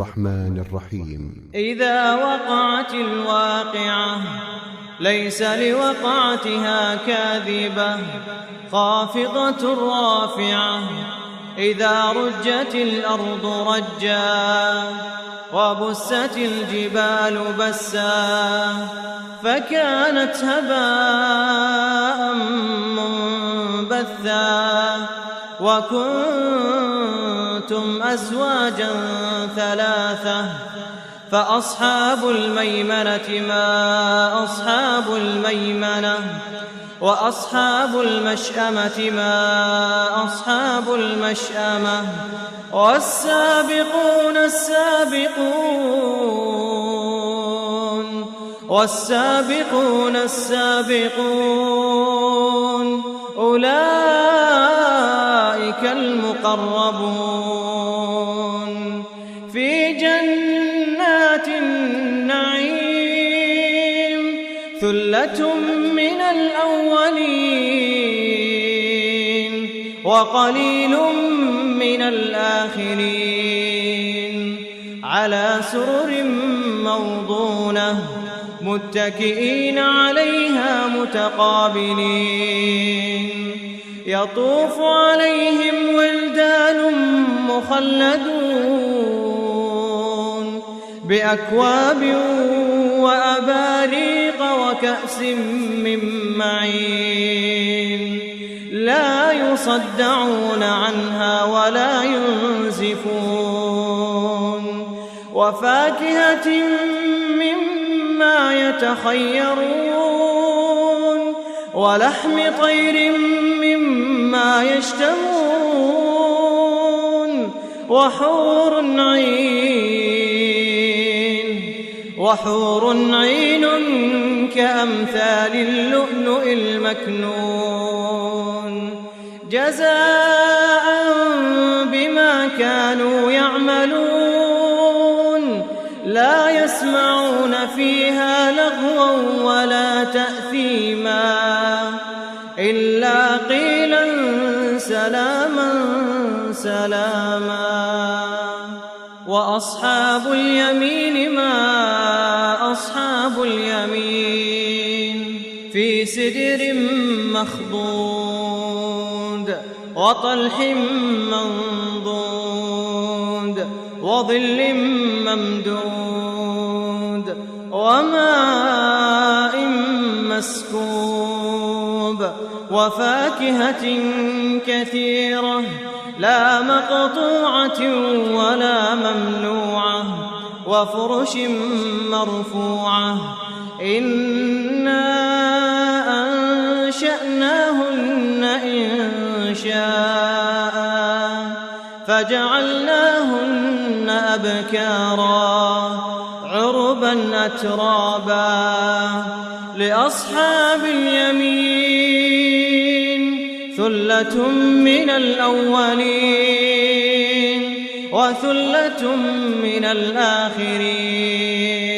الرحمن الرحيم. إذا وقعت الواقعة ليس لوقعتها كاذبة خافضة رافعة إذا رجت الأرض رجا وبست الجبال بسا فكانت هباء منبثا وكنتم أزواجا ثلاثة فأصحاب الميمنة ما أصحاب الميمنة وأصحاب المشأمة ما أصحاب المشأمة والسابقون السابقون أولئك المقربون في جنات النعيم ثلة من الأولين وقليل من الآخرين على سرر موضونة متكئين عليها متقابلين يطوف عليهم ولدان مخلدون بأكواب وأباريق وكأس من معين لا يصدعون عنها ولا ينزفون وفاكهة مما يتخيرون ولحم طير مما يشتهون وحور عين كأمثال اللؤلؤ المكنون جزاء بما كانوا يعملون لا يسمعون فيها لغوا ولا تأثيما إلا قيلا سلاما سلاما وأصحاب اليمين ما أصحاب اليمين في سدر مخضود وطلح منضود وظل ممدود وماء مسكوب وفاكهة كثيرة لا مقطوعة ولا ممنوعة وفرش مرفوعة إنا أنشأناهن إنشاء فجعلناهن أبكارا عربا أترابا لأصحاب اليمين ثلة من الأولين وثلة من الآخرين